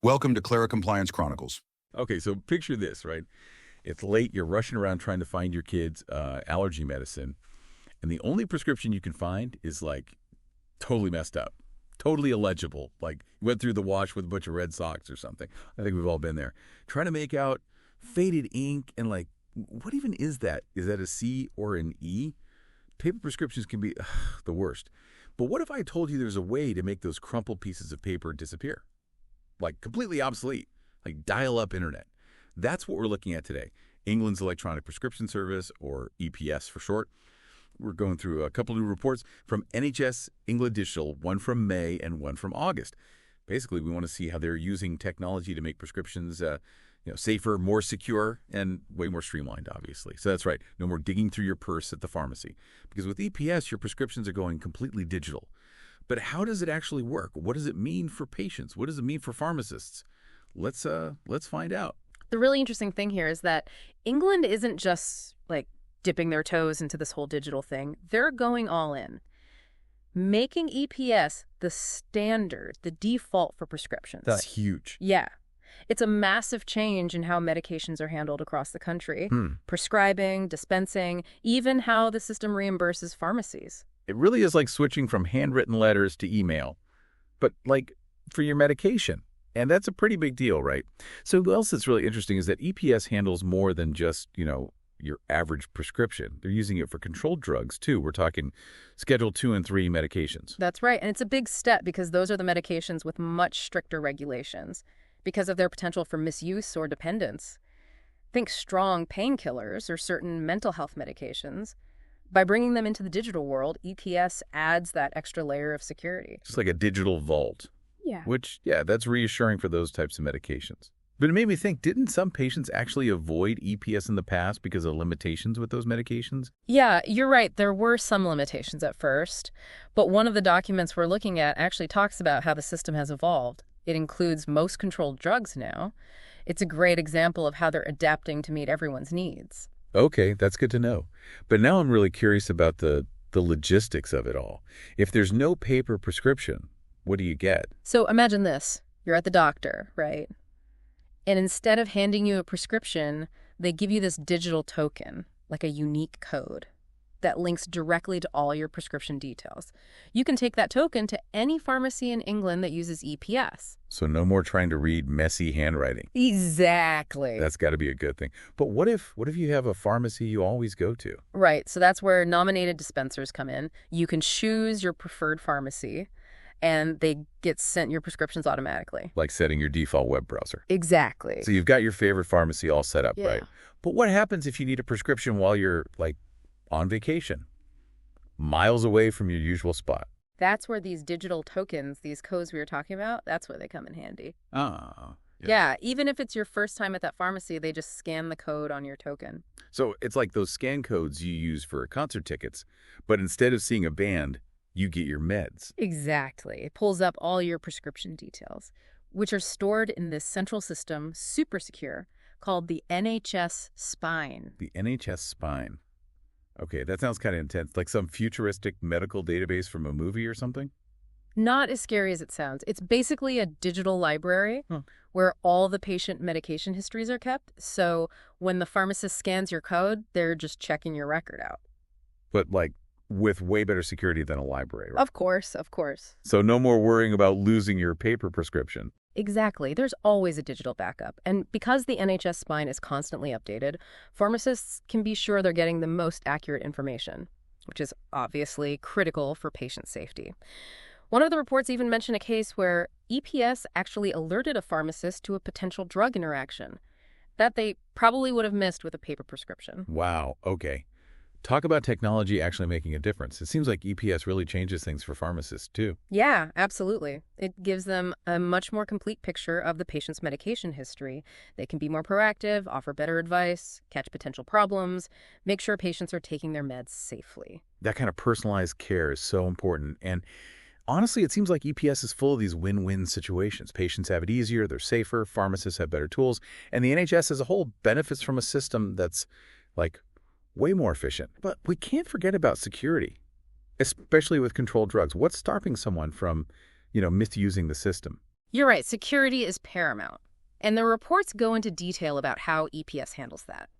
Welcome to Clara Compliance Chronicles. Okay, so picture this, right? It's late, you're rushing around trying to find your kid's allergy medicine, and the only prescription you can find is like totally messed up, totally illegible, like you went through the wash with a bunch of red socks or something. I think we've all been there. Trying to make out faded ink and like, what even is that? Is that a C or an E? Paper prescriptions can be the worst. But what if I told you there's a way to make those crumpled pieces of paper disappear? Like completely obsolete, like dial-up internet. That's what we're looking at today. England's Electronic Prescription Service, or EPS for short. We're going through a couple new reports from NHS England Digital, one from May and one from August. Basically, we want to see how they're using technology to make prescriptions safer, more secure, and way more streamlined, obviously. So that's right. No more digging through your purse at the pharmacy. Because with EPS, your prescriptions are going completely digital. But how does it actually work? What does it mean for patients? What does it mean for pharmacists? Let's find out. The really interesting thing here is that England isn't just like dipping their toes into this whole digital thing. They're going all in, making EPS the standard, the default for prescriptions. That's huge. Yeah. It's a massive change in how medications are handled across the country. Prescribing, dispensing, even how the system reimburses pharmacies. It really is like switching from handwritten letters to email, but like for your medication. And that's a pretty big deal, right? So what else that's really interesting is that EPS handles more than just, your average prescription. They're using it for controlled drugs, too. We're talking Schedule 2 and 3 medications. That's right. And it's a big step because those are the medications with much stricter regulations because of their potential for misuse or dependence. Think strong painkillers or certain mental health medications. By bringing them into the digital world, EPS adds that extra layer of security. Just like a digital vault. Yeah. Which, that's reassuring for those types of medications. But it made me think, didn't some patients actually avoid EPS in the past because of limitations with those medications? Yeah, you're right. There were some limitations at first. But one of the documents we're looking at actually talks about how the system has evolved. It includes most controlled drugs now. It's a great example of how they're adapting to meet everyone's needs. Okay, that's good to know. But now I'm really curious about the logistics of it all. If there's no paper prescription, what do you get? So imagine this. You're at the doctor, right? And instead of handing you a prescription, they give you this digital token, like a unique code, that links directly to all your prescription details. You can take that token to any pharmacy in England that uses EPS. So no more trying to read messy handwriting. Exactly. That's got to be a good thing. But what if you have a pharmacy you always go to? Right. So that's where nominated dispensers come in. You can choose your preferred pharmacy, and they get sent your prescriptions automatically. Like setting your default web browser. Exactly. So you've got your favorite pharmacy all set up, Yeah. right? But what happens if you need a prescription while you're, on vacation, miles away from your usual spot? That's where these digital tokens, these codes we were talking about, that's where they come in handy. Ah. Yeah, even if it's your first time at that pharmacy, they just scan the code on your token. So it's like those scan codes you use for concert tickets, but instead of seeing a band, you get your meds. Exactly. It pulls up all your prescription details, which are stored in this central system, super secure, called the NHS Spine. The NHS Spine. Okay, that sounds kind of intense, like some futuristic medical database from a movie or something? Not as scary as it sounds. It's basically a digital library where all the patient medication histories are kept. So when the pharmacist scans your code, they're just checking your record out. But with way better security than a library, right? Of course, of course. So no more worrying about losing your paper prescription. Exactly. There's always a digital backup. And because the NHS Spine is constantly updated, pharmacists can be sure they're getting the most accurate information, which is obviously critical for patient safety. One of the reports even mentioned a case where EPS actually alerted a pharmacist to a potential drug interaction that they probably would have missed with a paper prescription. Wow, okay. Talk about technology actually making a difference. It seems like EPS really changes things for pharmacists, too. Yeah, absolutely. It gives them a much more complete picture of the patient's medication history. They can be more proactive, offer better advice, catch potential problems, make sure patients are taking their meds safely. That kind of personalized care is so important. And honestly, it seems like EPS is full of these win-win situations. Patients have it easier, they're safer, pharmacists have better tools, and the NHS as a whole benefits from a system that's way more efficient. But we can't forget about security, especially with controlled drugs. What's stopping someone from, misusing the system? You're right, security is paramount. And the reports go into detail about how EPS handles that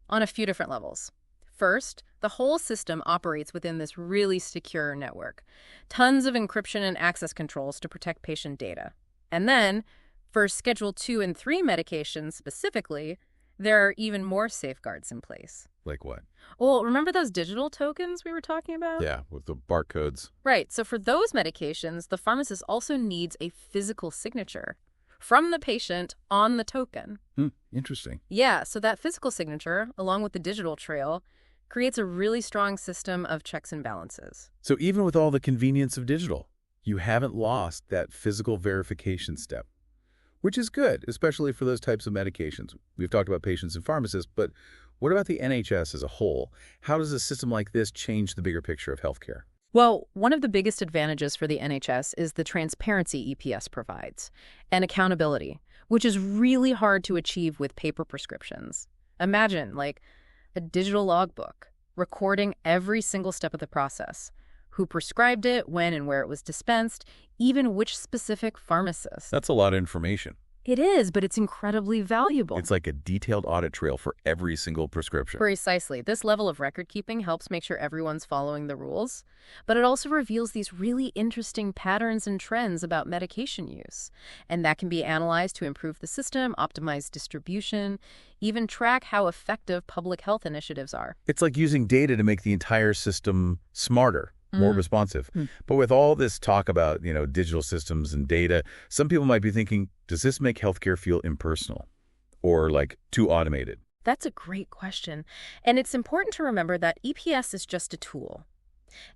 on a few different levels. First, the whole system operates within this really secure network. Tons of encryption and access controls to protect patient data. And then, for Schedule 2 and 3 medications specifically, there are even more safeguards in place. Like what? Well, remember those digital tokens we were talking about? Yeah, with the barcodes. Right. So for those medications, the pharmacist also needs a physical signature from the patient on the token. Interesting. Yeah, so that physical signature, along with the digital trail, creates a really strong system of checks and balances. So even with all the convenience of digital, you haven't lost that physical verification step, which is good, especially for those types of medications. We've talked about patients and pharmacists, but what about the NHS as a whole? How does a system like this change the bigger picture of healthcare? Well, one of the biggest advantages for the NHS is the transparency EPS provides and accountability, which is really hard to achieve with paper prescriptions. Imagine, like, a digital logbook recording every single step of the process, who prescribed it, when and where it was dispensed, even which specific pharmacist. That's a lot of information. It is, but it's incredibly valuable. It's like a detailed audit trail for every single prescription. Precisely. This level of record keeping helps make sure everyone's following the rules, but it also reveals these really interesting patterns and trends about medication use. And that can be analyzed to improve the system, optimize distribution, even track how effective public health initiatives are. It's like using data to make the entire system smarter, more responsive. But with all this talk about, digital systems and data, some people might be thinking, does this make healthcare feel impersonal or like too automated? That's a great question. And it's important to remember that EPS is just a tool.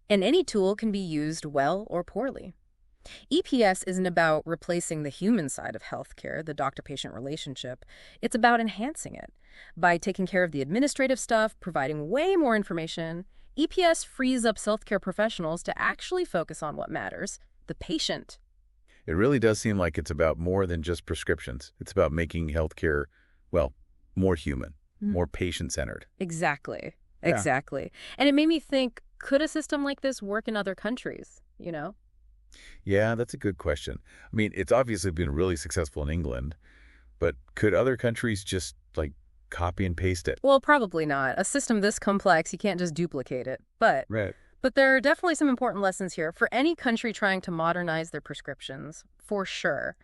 And any tool can be used well or poorly. EPS isn't about replacing the human side of healthcare, the doctor-patient relationship. It's about enhancing it. By taking care of the administrative stuff, providing way more information, EPS frees up healthcare professionals to actually focus on what matters, the patient. It really does seem like it's about more than just prescriptions. It's about making healthcare, more human, more patient-centered. Exactly. Yeah. Exactly. And it made me think, could a system like this work in other countries, Yeah, that's a good question. I mean, it's obviously been really successful in England, but could other countries just, copy and paste it? Well, probably not. A system this complex, you can't just duplicate it. But Right. there are definitely some important lessons here for any country trying to modernize their prescriptions, for sure.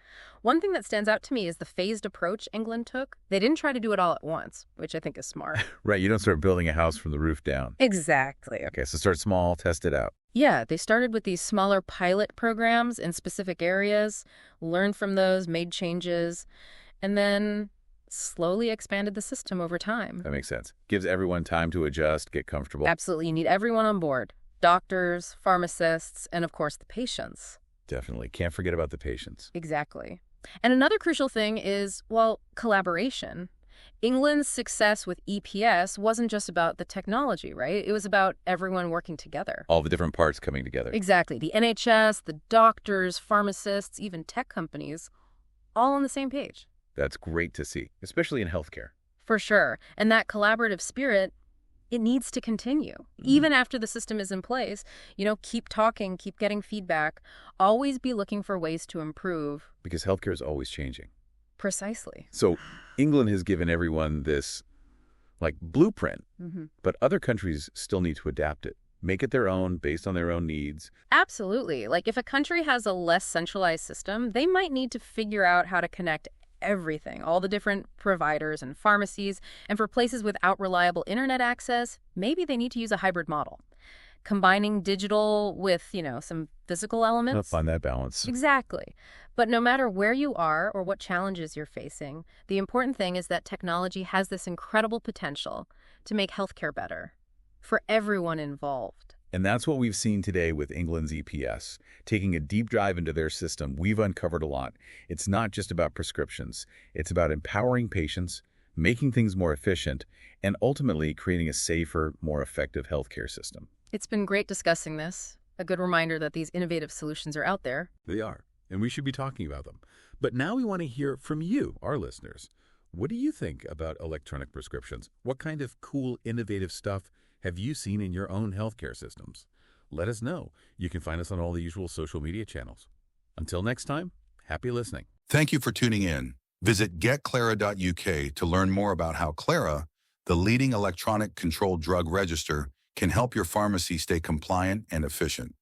One thing that stands out to me is the phased approach England took. They didn't try to do it all at once, which I think is smart. Right, you don't start building a house from the roof down. Exactly. Okay, so start small, test it out. Yeah, they started with these smaller pilot programs in specific areas, learned from those, made changes, and then slowly expanded the system over time. That makes sense. Gives everyone time to adjust, get comfortable. Absolutely. You need everyone on board. Doctors, pharmacists, and of course the patients. Definitely. Can't forget about the patients. Exactly. And another crucial thing is, collaboration. England's success with EPS wasn't just about the technology, right? It was about everyone working together. All the different parts coming together. Exactly. The NHS, the doctors, pharmacists, even tech companies, all on the same page. That's great to see, especially in healthcare. For sure. And that collaborative spirit, it needs to continue. Even after the system is in place, keep talking, keep getting feedback, always be looking for ways to improve. Because healthcare is always changing. Precisely. So England has given everyone this, blueprint, but other countries still need to adapt it, make it their own based on their own needs. Absolutely. If a country has a less centralized system, they might need to figure out how to connect everything, all the different providers and pharmacies, and for places without reliable internet access, maybe they need to use a hybrid model, combining digital with, some physical elements. I'll find that balance. Exactly. But no matter where you are or what challenges you're facing, the important thing is that technology has this incredible potential to make healthcare better for everyone involved. And that's what we've seen today with England's EPS. Taking a deep dive into their system, we've uncovered a lot. It's not just about prescriptions. It's about empowering patients, making things more efficient, and ultimately creating a safer, more effective healthcare system. It's been great discussing this. A good reminder that these innovative solutions are out there. They are, and we should be talking about them. But now we want to hear from you, our listeners. What do you think about electronic prescriptions? What kind of cool, innovative stuff have you seen in your own healthcare systems? Let us know. You can find us on all the usual social media channels. Until next time, Happy listening. Thank you for tuning in. Visit getclara.uk to learn more about how Clara, the leading electronic controlled drug register, can help your pharmacy stay compliant and efficient.